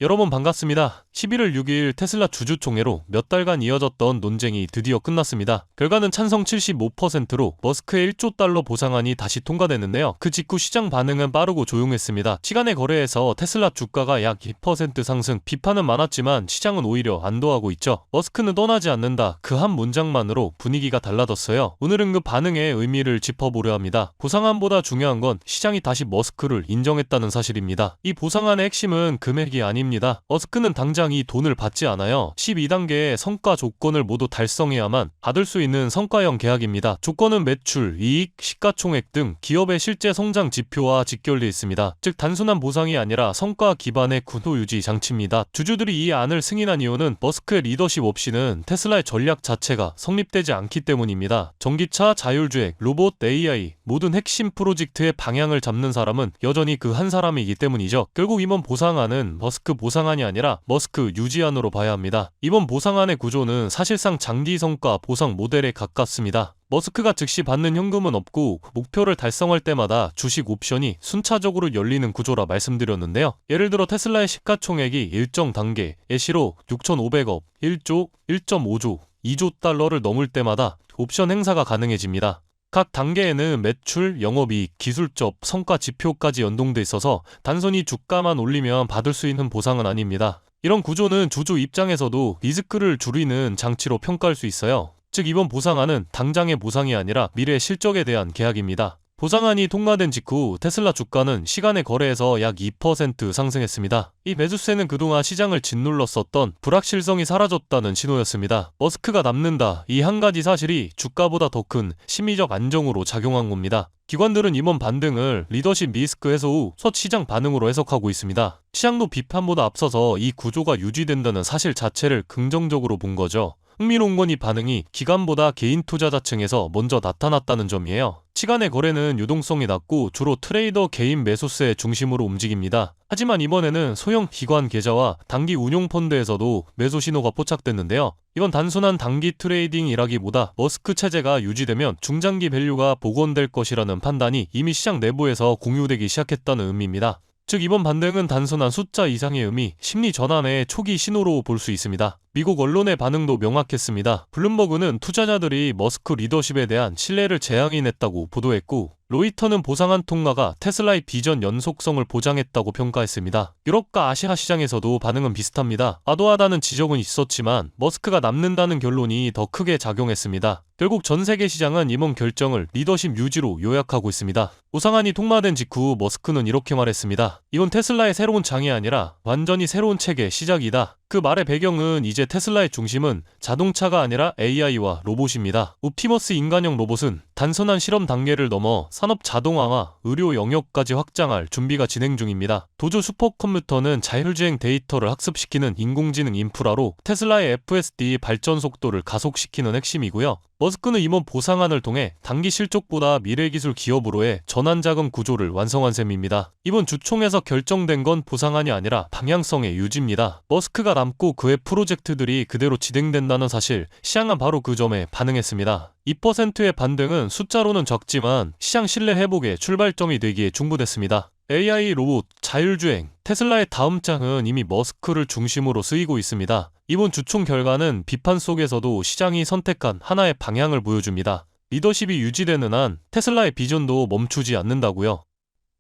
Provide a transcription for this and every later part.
여러분 반갑습니다. 11월 6일 테슬라 주주총회로 몇 달간 이어졌던 논쟁이 드디어 끝났습니다. 결과는 찬성 75%로 머스크의 1조 달러 보상안이 다시 통과됐는데요. 그 직후 시장 반응은 빠르고 조용했습니다. 시간의 거래에서 테슬라 주가가 약 2% 상승, 비판은 많았지만 시장은 오히려 안도하고 있죠. 머스크는 떠나지 않는다. 그 한 문장만으로 분위기가 달라졌어요. 오늘은 그 반응의 의미를 짚어보려 합니다. 보상안보다 중요한 건 시장이 다시 머스크를 인정했다는 사실입니다. 이 보상안의 핵심은 금액이 아닙니다. 머스크는 당장 이 돈을 받지 않아요. 12단계의 성과 조건을 모두 달성해야만 받을 수 있는 성과형 계약입니다. 조건은 매출, 이익, 시가총액 등 기업의 실제 성장 지표와 직결되어 있습니다. 즉 단순한 보상이 아니라 성과 기반의 구도 유지 장치입니다. 주주들이 이 안을 승인한 이유는 머스크의 리더십 없이는 테슬라의 전략 자체가 성립되지 않기 때문입니다. 전기차, 자율주행, 로봇, AI 모든 핵심 프로젝트의 방향을 잡는 사람은 여전히 그 한 사람이기 때문이죠. 결국 이번 보상안은 머스크 보상안이 아니라 머스크 유지안으로 봐야 합니다. 이번 보상안의 구조는 사실상 장기 성과 보상 모델에 가깝습니다. 머스크가 즉시 받는 현금은 없고 목표를 달성할 때마다 주식 옵션이 순차적으로 열리는 구조라 말씀드렸는데요. 예를 들어 테슬라의 시가총액이 일정 단계, 예시로 6,500억, 1조, 1.5조, 2조 달러를 넘을 때마다 옵션 행사가 가능해집니다. 각 단계에는 매출, 영업이익, 기술적, 성과 지표까지 연동돼 있어서 단순히 주가만 올리면 받을 수 있는 보상은 아닙니다. 이런 구조는 주주 입장에서도 리스크를 줄이는 장치로 평가할 수 있어요. 즉 이번 보상안은 당장의 보상이 아니라 미래 실적에 대한 계약입니다. 보상안이 통과된 직후 테슬라 주가는 시간의 거래에서 약 2% 상승했습니다. 이 매수세는 그동안 시장을 짓눌렀었던 불확실성이 사라졌다는 신호였습니다. 머스크가 남는다, 이 한 가지 사실이 주가보다 더 큰 심리적 안정으로 작용한 겁니다. 기관들은 이번 반등을 리더십 리스크 해소 후 첫 시장 반응으로 해석하고 있습니다. 시장도 비판보다 앞서서 이 구조가 유지된다는 사실 자체를 긍정적으로 본 거죠. 흥미로운 건 이 반응이 기관보다 개인 투자자층에서 먼저 나타났다는 점이에요. 시간의 거래는 유동성이 낮고 주로 트레이더 개인 매수세 중심으로 움직입니다. 하지만 이번에는 소형 기관 계좌와 단기 운용 펀드에서도 매수 신호가 포착됐는데요. 이건 단순한 단기 트레이딩이라기보다 머스크 체제가 유지되면 중장기 밸류가 복원될 것이라는 판단이 이미 시장 내부에서 공유되기 시작했다는 의미입니다. 즉 이번 반등은 단순한 숫자 이상의 의미, 심리 전환의 초기 신호로 볼 수 있습니다. 미국 언론의 반응도 명확했습니다. 블룸버그는 투자자들이 머스크 리더십에 대한 신뢰를 재확인했다고 보도했고, 로이터는 보상안 통과가 테슬라의 비전 연속성을 보장했다고 평가했습니다. 유럽과 아시아 시장에서도 반응은 비슷합니다. 과도하다는 지적은 있었지만 머스크가 남는다는 결론이 더 크게 작용했습니다. 결국 전 세계 시장은 이번 결정을 리더십 유지로 요약하고 있습니다. 보상안이 통과된 직후 머스크는 이렇게 말했습니다. 이건 테슬라의 새로운 장이 아니라 완전히 새로운 책의 시작이다. 그 말의 배경은 이제 테슬라의 중심은 자동차가 아니라 AI와 로봇입니다. 옵티머스 인간형 로봇은 단순한 실험 단계를 넘어 산업 자동화와 의료 영역까지 확장할 준비가 진행 중입니다. 도조 슈퍼컴퓨터는 자율주행 데이터를 학습시키는 인공지능 인프라로 테슬라의 FSD 발전 속도를 가속시키는 핵심이고요. 머스크는 이번 보상안을 통해 단기 실적보다 미래기술 기업으로의 전환자금 구조를 완성한 셈입니다. 이번 주총에서 결정된 건 보상안이 아니라 방향성의 유지입니다. 머스크가 남고 그의 프로젝트들이 그대로 진행된다는 사실, 시장은 바로 그 점에 반응했습니다. 2%의 반등은 숫자로는 적지만 시장 신뢰 회복의 출발점이 되기에 충분했습니다. AI 로봇, 자율주행, 테슬라의 다음 장은 이미 머스크를 중심으로 쓰이고 있습니다. 이번 주총 결과는 비판 속에서도 시장이 선택한 하나의 방향을 보여줍니다. 리더십이 유지되는 한 테슬라의 비전도 멈추지 않는다고요.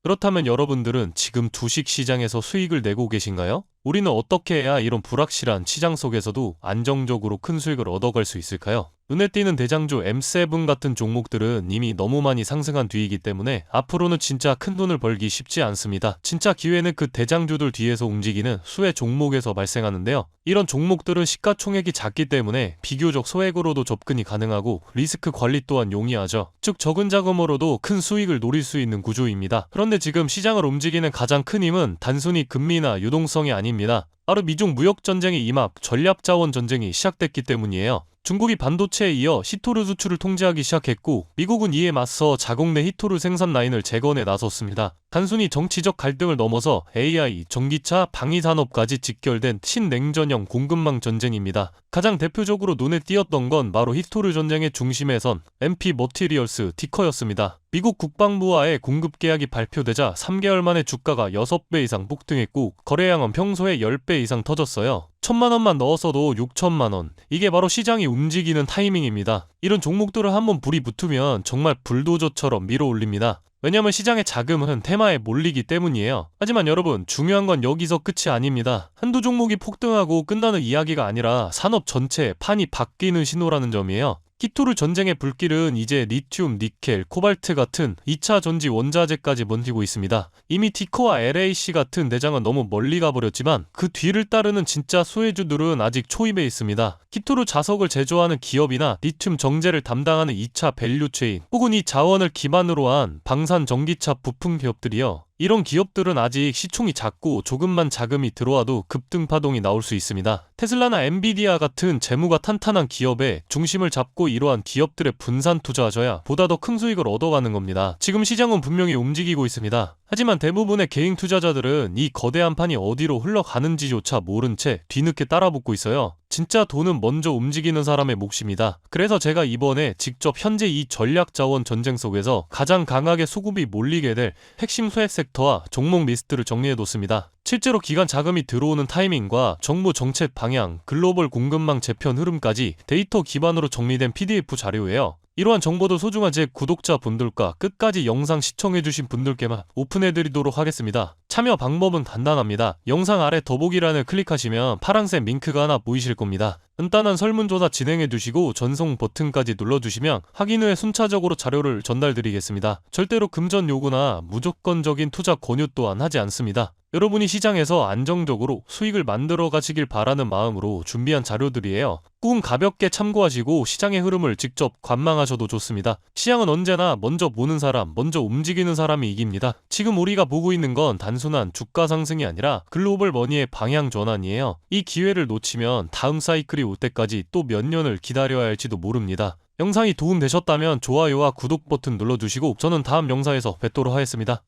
그렇다면 여러분들은 지금 주식 시장에서 수익을 내고 계신가요? 우리는 어떻게 해야 이런 불확실한 시장 속에서도 안정적으로 큰 수익을 얻어갈 수 있을까요? 눈에 띄는 대장주 M7 같은 종목들은 이미 너무 많이 상승한 뒤이기 때문에 앞으로는 진짜 큰 돈을 벌기 쉽지 않습니다. 진짜 기회는 그 대장주들 뒤에서 움직이는 수혜 종목에서 발생하는데요. 이런 종목들은 시가총액이 작기 때문에 비교적 소액으로도 접근이 가능하고 리스크 관리 또한 용이하죠. 즉 적은 자금으로도 큰 수익을 노릴 수 있는 구조입니다. 그런데 지금 시장을 움직이는 가장 큰 힘은 단순히 금리나 유동성이 아닙니다. 바로 미중 무역전쟁의 임합, 전략자원 전쟁이 시작됐기 때문이에요. 중국이 반도체에 이어 히토류 수출을 통제하기 시작했고 미국은 이에 맞서 자국 내 히토류 생산 라인을 재건에 나섰습니다. 단순히 정치적 갈등을 넘어서 AI, 전기차, 방위산업까지 직결된 신냉전형 공급망 전쟁입니다. 가장 대표적으로 눈에 띄었던 건 바로 히토르 전쟁의 중심에 선 MP 머티리얼스 티커였습니다. 미국 국방부와의 공급 계약이 발표되자 3개월 만에 주가가 6배 이상 폭등했고 거래량은 평소에 10배 이상 터졌어요. 1,000만원만 넣었어도 6천만원. 이게 바로 시장이 움직이는 타이밍입니다. 이런 종목들을 한번 불이 붙으면 정말 불도저처럼 밀어 올립니다. 왜냐면 시장의 자금은 테마에 몰리기 때문이에요. 하지만 여러분, 중요한 건 여기서 끝이 아닙니다. 한두 종목이 폭등하고 끝나는 이야기가 아니라 산업 전체의 판이 바뀌는 신호라는 점이에요. 히토르 전쟁의 불길은 이제 리튬, 니켈, 코발트 같은 2차 전지 원자재까지 번지고 있습니다. 이미 티커와 LAC 같은 대장은 너무 멀리 가버렸지만 그 뒤를 따르는 진짜 수혜주들은 아직 초입에 있습니다. 히토르 자석을 제조하는 기업이나 리튬 정제를 담당하는 2차 밸류체인 혹은 이 자원을 기반으로 한 방산 전기차 부품 기업들이요. 이런 기업들은 아직 시총이 작고 조금만 자금이 들어와도 급등 파동이 나올 수 있습니다. 테슬라나 엔비디아 같은 재무가 탄탄한 기업에 중심을 잡고 이러한 기업들의 분산 투자하셔야 보다 더 큰 수익을 얻어가는 겁니다. 지금 시장은 분명히 움직이고 있습니다. 하지만 대부분의 개인 투자자들은 이 거대한 판이 어디로 흘러가는지조차 모른 채 뒤늦게 따라붙고 있어요. 진짜 돈은 먼저 움직이는 사람의 몫입니다. 그래서 제가 이번에 직접 현재 이 전략자원 전쟁 속에서 가장 강하게 수급이 몰리게 될 핵심 수혜 섹터와 종목 리스트를 정리해뒀습니다. 실제로 기관 자금이 들어오는 타이밍과 정부 정책 방향, 글로벌 공급망 재편 흐름까지 데이터 기반으로 정리된 PDF 자료예요. 이러한 정보도 소중한 제 구독자분들과 끝까지 영상 시청해주신 분들께만 오픈해드리도록 하겠습니다. 참여 방법은 간단합니다. 영상 아래 더보기란을 클릭하시면 파란색 링크가 하나 보이실 겁니다. 간단한 설문조사 진행해두시고 전송 버튼까지 눌러주시면 확인 후에 순차적으로 자료를 전달드리겠습니다. 절대로 금전 요구나 무조건적인 투자 권유 또한 하지 않습니다. 여러분이 시장에서 안정적으로 수익을 만들어 가시길 바라는 마음으로 준비한 자료들이에요. 꾹 가볍게 참고하시고 시장의 흐름을 직접 관망하셔도 좋습니다. 시장은 언제나 먼저 보는 사람, 먼저 움직이는 사람이 이깁니다. 지금 우리가 보고 있는 건 단순한 주가 상승이 아니라 글로벌 머니의 방향 전환이에요. 이 기회를 놓치면 다음 사이클이 올 때까지 또 몇 년을 기다려야 할지도 모릅니다. 영상이 도움되셨다면 좋아요와 구독 버튼 눌러주시고 저는 다음 영상에서 뵙도록 하겠습니다.